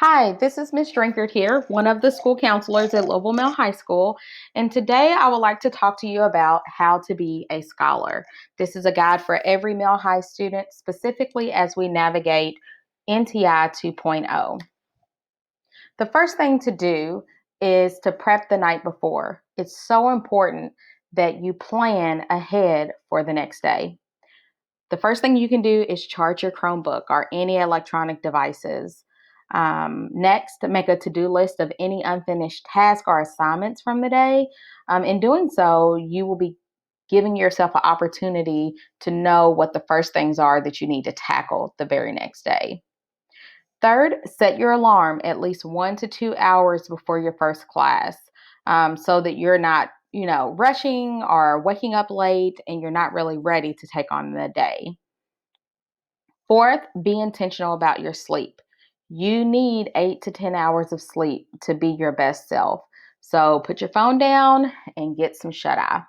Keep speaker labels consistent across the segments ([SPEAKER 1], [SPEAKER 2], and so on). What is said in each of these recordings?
[SPEAKER 1] Hi, this is Miss Drinkard here, one of the school counselors at Lowell Mill High School, and today I would like to talk to you about how to be a scholar. This is a guide for every Mill High student, specifically as we navigate NTI 2.0. The first thing to do is to prep the night before. It's so important that you plan ahead for the next day. The first thing you can do is charge your Chromebook or any electronic devices. Next, make a to do list of any unfinished tasks or assignments from the day. In doing so, you will be giving yourself an opportunity to know what the first things are that you need to tackle the very next day. Third, set your alarm at least 1 to 2 hours before your first class so that you're not, rushing or waking up late and you're not really ready to take on the day. Fourth, be intentional about your sleep. You need 8 to 10 hours of sleep to be your best self. So put your phone down and get some shut eye.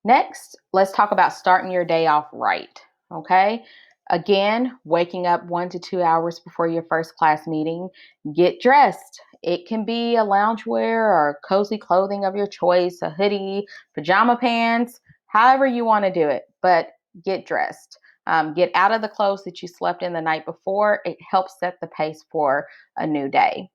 [SPEAKER 1] Next, let's talk about starting your day off right. Okay. Again, waking up 1 to 2 hours before your first class meeting, get dressed. It can be a loungewear or cozy clothing of your choice, a hoodie, pajama pants, however you want to do it, but get dressed. Get out of the clothes that you slept in the night before. It helps set the pace for a new day.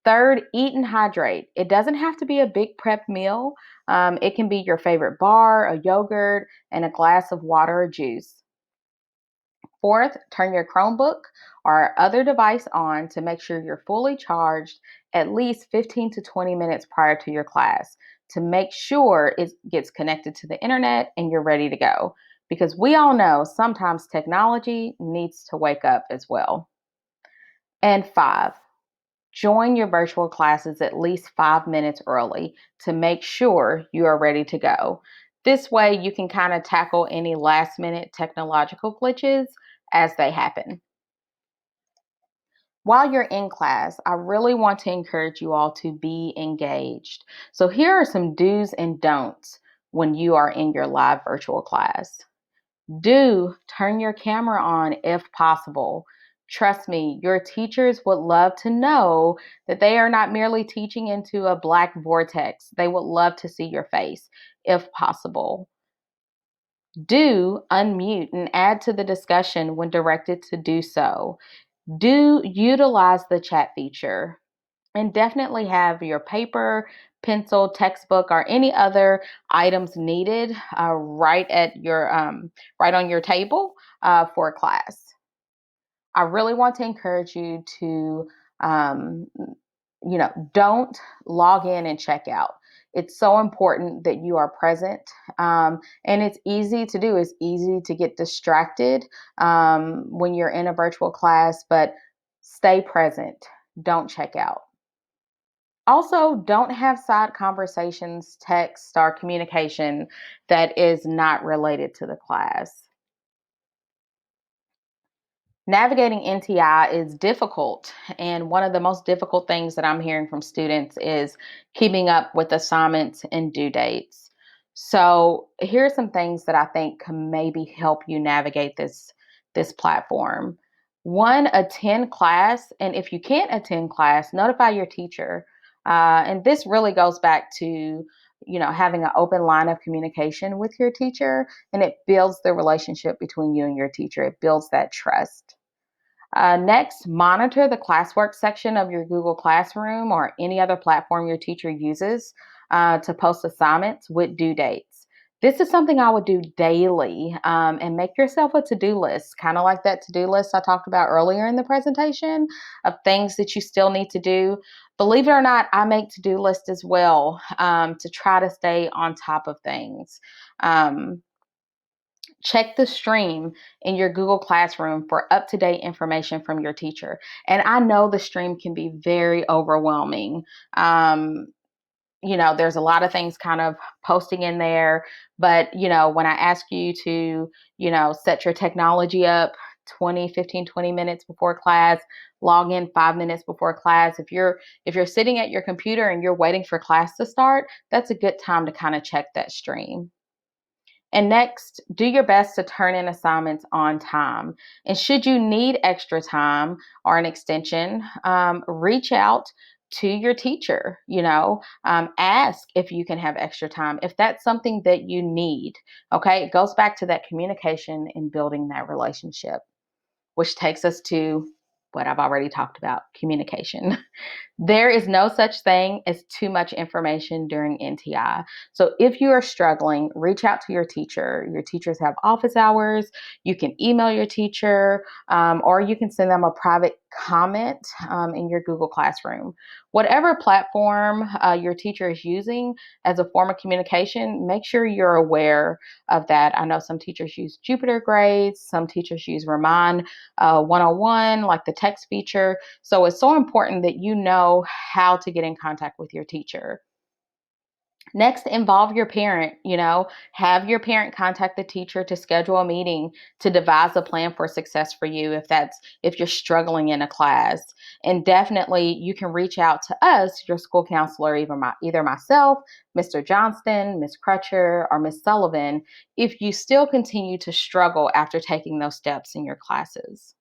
[SPEAKER 1] Third, eat and hydrate. It doesn't have to be a big prep meal. It can be your favorite bar, a yogurt, and a glass of water or juice. Fourth, turn your Chromebook or other device on to make sure you're fully charged at least 15 to 20 minutes prior to your class to make sure it gets connected to the internet and you're ready to go. Because we all know sometimes technology needs to wake up as well. And five, join your virtual classes at least 5 minutes early to make sure you are ready to go. This way, you can kind of tackle any last minute technological glitches as they happen. While you're in class, I really want to encourage you all to be engaged. So, here are some do's and don'ts when you are in your live virtual class. Do turn your camera on if possible. Trust me, your teachers would love to know that they are not merely teaching into a black vortex. They would love to see your face if possible. Do unmute and add to the discussion when directed to do so. Do utilize the chat feature and definitely have your paper, pencil, textbook, or any other items needed right on your table for class. I really want to encourage you to, um, don't log in and check out. It's so important that you are present, and it's easy to do. It's easy to get distracted when you're in a virtual class, but stay present. Don't check out. Also, don't have side conversations, text, or communication that is not related to the class. Navigating NTI is difficult, and one of the most difficult things that I'm hearing from students is keeping up with assignments and due dates. So, here are some things that I think can maybe help you navigate this platform. One, attend class, and if you can't attend class, notify your teacher. And this really goes back to having an open line of communication with your teacher, and it builds the relationship between you and your teacher. It builds that trust. Next, monitor the classwork section of your Google Classroom or any other platform your teacher uses to post assignments with due dates. This is something I would do daily and make yourself a to do list, kind of like that to do list I talked about earlier in the presentation of things that you still need to do. Believe it or not, I make to do lists as well to try to stay on top of things. Um, Check the stream in your Google Classroom for up to date information from your teacher. And I know the stream can be very overwhelming. Um, there's a lot of things kind of posting in there. But, when I ask you to, set your technology up 20 minutes before class, log in 5 minutes before class. If you're sitting at your computer and you're waiting for class to start, that's a good time to kind of check that stream. And next, do your best to turn in assignments on time. And should you need extra time or an extension, reach out to your teacher, ask if you can have extra time, if that's something that you need. Okay, it goes back to that communication and building that relationship, which takes us to what I've already talked about, communication. There is no such thing as too much information during NTI. So if you are struggling, reach out to your teacher. Your teachers have office hours. You can email your teacher, or you can send them a private comment in your Google Classroom. Whatever platform your teacher is using as a form of communication, make sure you're aware of that. I know some teachers use Jupyter Grades, some teachers use Remind 101, like the text feature. So it's so important that you know how to get in contact with your teacher. Next, involve your parent. Have your parent contact the teacher to schedule a meeting to devise a plan for success for you if you're struggling in a class. And definitely you can reach out to us, your school counselor, either myself, Mr. Johnston, Ms. Crutcher, or Ms. Sullivan, if you still continue to struggle after taking those steps in your classes.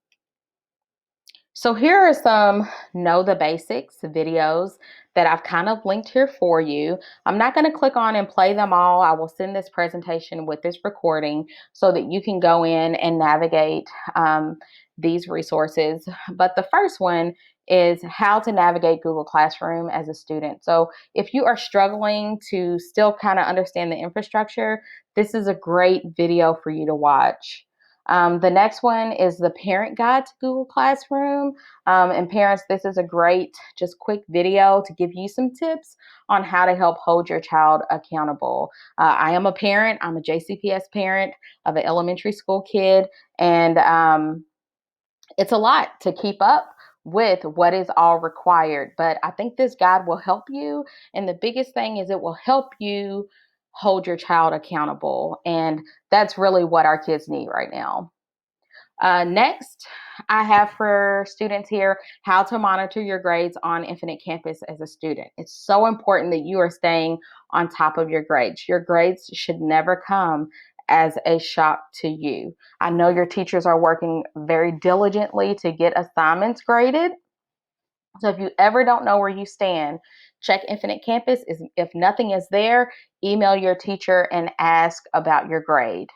[SPEAKER 1] So here are some Know the Basics videos that I've kind of linked here for you. I'm not going to click on and play them all. I will send this presentation with this recording so that you can go in and navigate these resources. But the first one is how to navigate Google Classroom as a student. So if you are struggling to still kind of understand the infrastructure, this is a great video for you to watch. The next one is the Parent Guide to Google Classroom. And parents, this is a great, just quick video to give you some tips on how to help hold your child accountable. I am a parent. I'm a JCPS parent of an elementary school kid, and it's a lot to keep up with what is all required. But I think this guide will help you. And the biggest thing is it will help you hold your child accountable. And that's really what our kids need right now. Next, I have for students here how to monitor your grades on Infinite Campus as a student. It's so important that you are staying on top of your grades. Your grades should never come as a shock to you. I know your teachers are working very diligently to get assignments graded. So if you ever don't know where you stand, check Infinite Campus. If nothing is there, email your teacher and ask about your grade.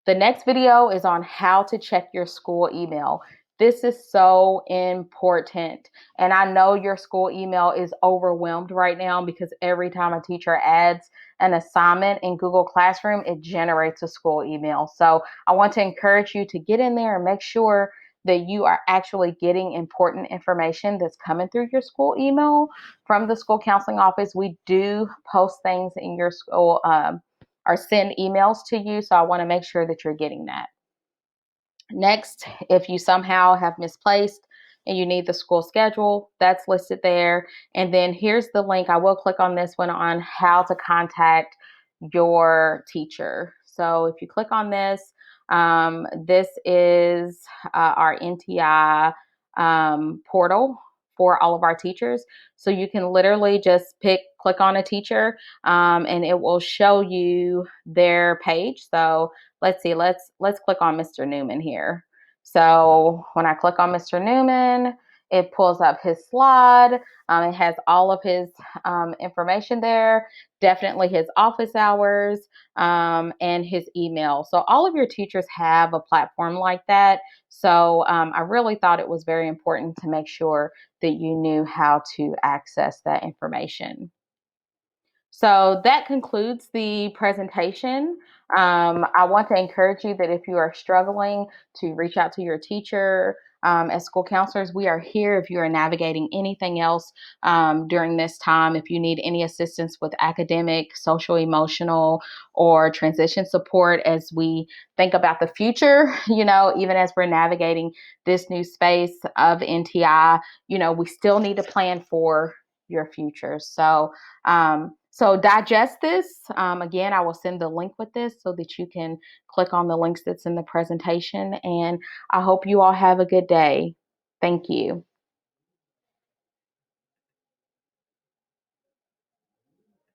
[SPEAKER 1] The next video is on how to check your school email. This is so important. And I know your school email is overwhelmed right now because every time a teacher adds an assignment in Google Classroom, it generates a school email. So I want to encourage you to get in there and make sure that you are actually getting important information that's coming through your school email from the school counseling office. We do post things in your school or send emails to you. So I want to make sure that you're getting that. Next, if you somehow have misplaced and you need the school schedule, that's listed there. And then here's the link. I will click on this one on how to contact your teacher. So if you click on this, this is our NTI portal for all of our teachers. So you can literally just click on a teacher, and it will show you their page. So let's see, let's click on Mr. Newman here. So when I click on Mr. Newman, it pulls up his slide. It has all of his information there, definitely his office hours, and his email. So all of your teachers have a platform like that. So I really thought it was very important to make sure that you knew how to access that information. So that concludes the presentation. I want to encourage you that if you are struggling, to reach out to your teacher. As school counselors, we are here if you are navigating anything else during this time. If you need any assistance with academic, social, emotional, or transition support as we think about the future, even as we're navigating this new space of NTI, we still need to plan for your future. So digest this. Again, I will send the link with this so that you can click on the links that's in the presentation. And I hope you all have a good day. Thank you.